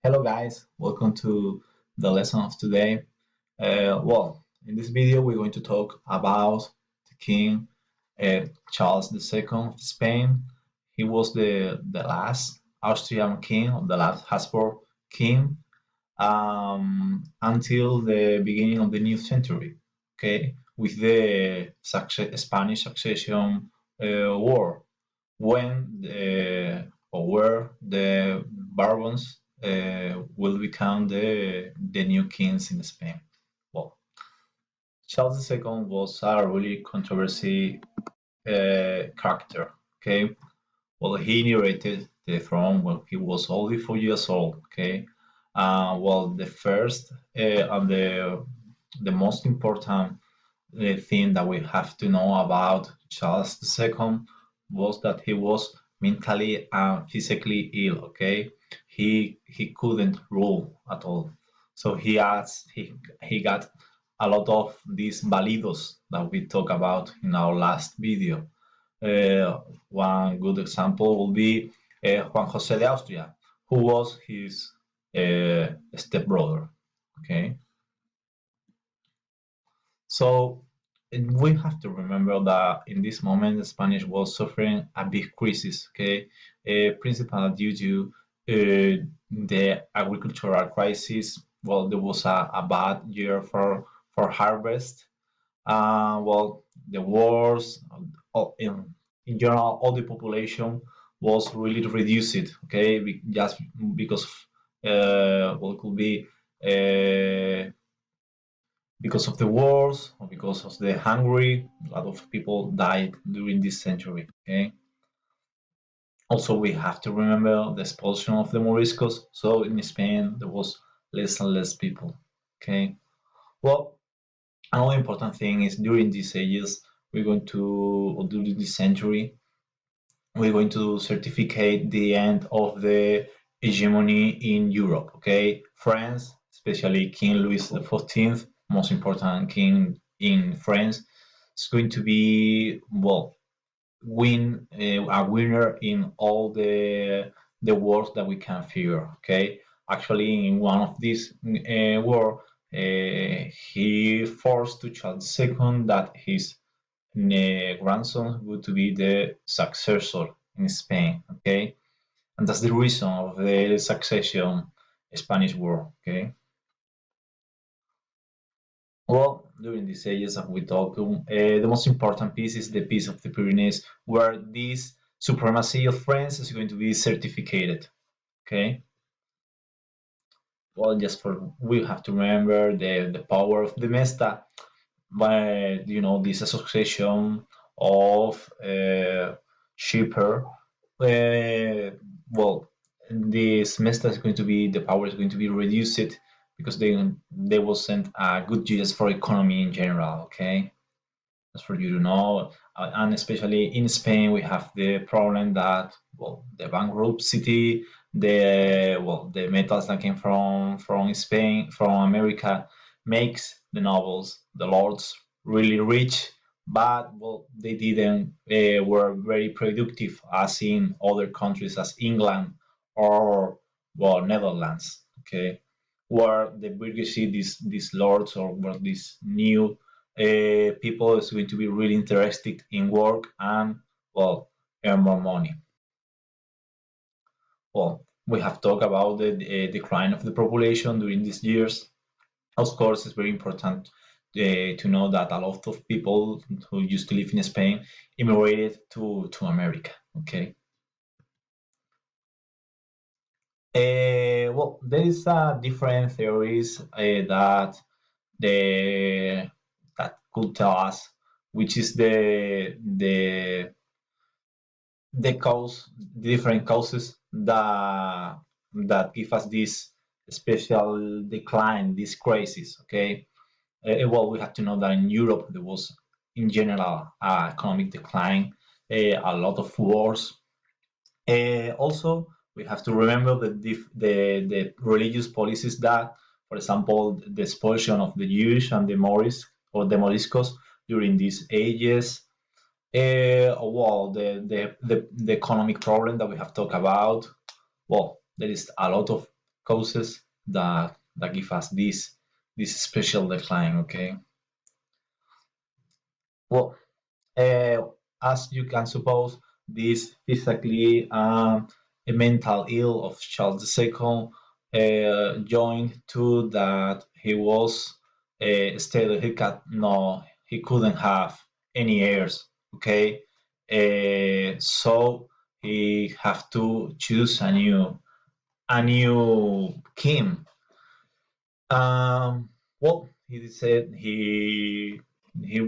Hello guys, welcome to the lesson of today. In this video we're going to talk about the King Charles II of Spain. He was the last Austrian king, or the last Habsburg king, until the beginning of the new century. Okay, with the Spanish Succession War, when or where the Bourbons will become the new kings in Spain. Well, Charles II was a really controversy character. Okay, well, he inherited the throne when he was only 4 years old. Okay, the first and the most important thing that we have to know about Charles II was that he was mentally and physically ill. Okay, he couldn't rule at all. So he got a lot of these validos that we talked about in our last video. One good example will be Juan José de Austria, who was his stepbrother. Okay, so we have to remember that in this moment, the Spanish was suffering a big crisis, okay, principally due to the agricultural crisis. Well, there was a bad year for harvest. The wars, in general, all the population was really reduced, okay, just because, it could be because of the wars or because of the hungry. A lot of people died during this century. Okay. Also, we have to remember the expulsion of the Moriscos. So in Spain, there was less and less people. Okay. Well, another important thing is during these ages, we're going to, or during this century, we're going to certificate the end of the hegemony in Europe. Okay, France, especially King Louis XIV, most important king in France, is going to be a winner in all the wars that we can figure. Okay, actually, in one of these war, he forced to Charles II that his grandson would to be the successor in Spain. Okay, and that's the reason of the succession Spanish War. Okay, well, during these ages, as we talked, the most important piece is the Peace of the Pyrenees, where this supremacy of France is going to be certificated. Okay, well, just for we have to remember the power of the Mesta, by this association of shipper. Uh, well, this Mesta is going to be the power is going to be reduced because they will send a good GS for economy in general. Okay, that's for you to know. And especially in Spain, we have the problem that the bankruptcy, the metals that came from Spain, from America, makes the nobles, the lords, really rich, but they didn't were very productive as in other countries as England or Netherlands. Okay, where the bourgeoisie, these lords or where these new people is going to be really interested in work and earn more money. Well, we have talked about the decline of the population during these years. Of course, it's very important to know that a lot of people who used to live in Spain immigrated to America. Okay. There is different theories the that could tell us which is the cause, the different causes that give us this special decline, this crisis. Okay, we have to know that in Europe there was, in general, economic decline, a lot of wars. Also, we have to remember the religious policies that, for example, the expulsion of the Jews and the Moris or the Moriscos during these ages. The economic problem that we have talked about. Well, there is a lot of causes that give us this special decline. Okay, well, as you can suppose, this physically a mental ill of Charles II joined to that he was stated he couldn't have any heirs. Okay, so he have to choose a new king. Well, he said he he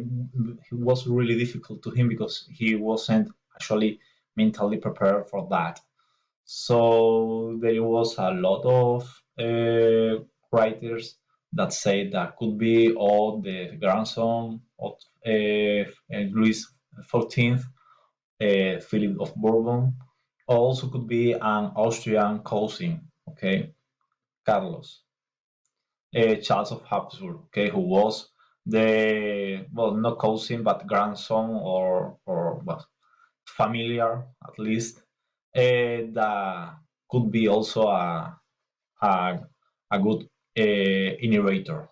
was really difficult to him because he wasn't actually mentally prepared for that. So there was a lot of writers that say that could be all the grandson of Louis XIV, Philip of Bourbon, or also could be an Austrian cousin, okay, Carlos. Charles of Habsburg, okay, who was the well, not cousin but grandson or well, familiar at least, that could be also a, a good innovator.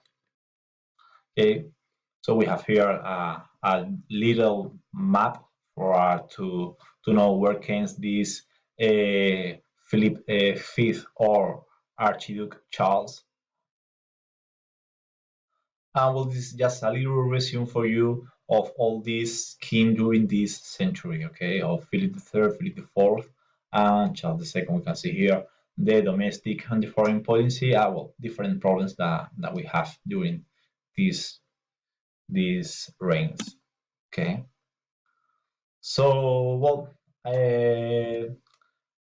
Okay, so we have here a little map for to know where came this Philip V or Archduke Charles. Well, this is just a little resume for you of all these king during this century, okay, of Philip III, Philip IV, and Charles II. We can see here the domestic and the foreign policy. Well, different problems that we have during these reigns, okay. So, well,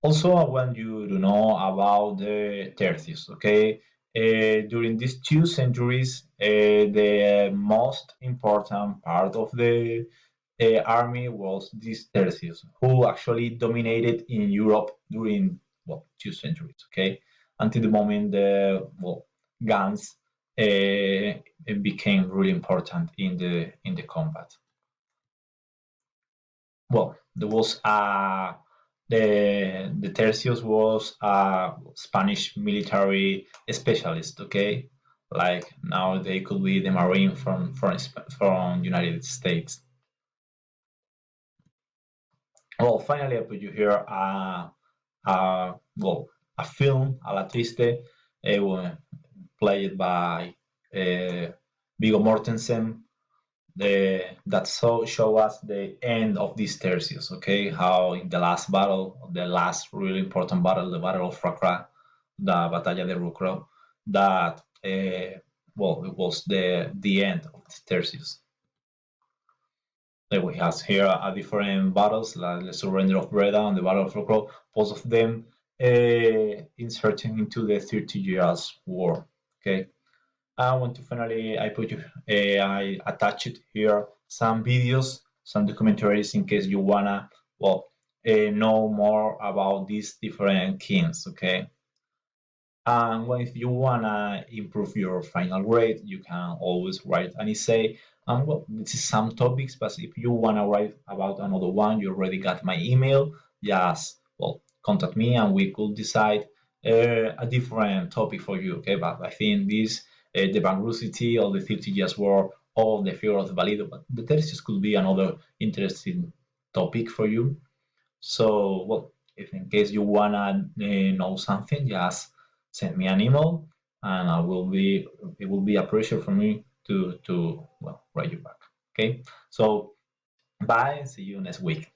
also, I want you to know about the tertius, okay? During these 2 centuries, the most important part of the army was this tertius, who actually dominated in Europe during, well, 2 centuries, okay? Until the moment well, guns became really important in the combat. Well, there was the Tercios was a Spanish military specialist. Okay, like now they could be the Marine from United States. Well, finally, I put you here well, a film, A La Triste, played by Viggo Mortensen, that show us the end of this tertius. Okay, how in the last battle, the last really important battle, the Battle of Racra, the Batalla de Rucro, that well, it was the end of the tertius. Then we have here a different battles, like the surrender of Breda and the Battle of Rucro, both of them inserting into the 30 Years War. Okay, I want to finally I put you I attached here some videos, some documentaries in case you wanna well know more about these different kings. Okay, and if you wanna improve your final grade, you can always write an essay. And well, this is some topics, but if you wanna write about another one, you already got my email. Just well, contact me and we could decide a different topic for you. Okay, but I think this the bankruptcy or the 30 Years War or the fear of the Valido, but the thesis could be another interesting topic for you. So, well, if in case you wanna know something, just send me an email, and I will be. It will be a pleasure for me to well write you back. Okay. So, bye. See you next week.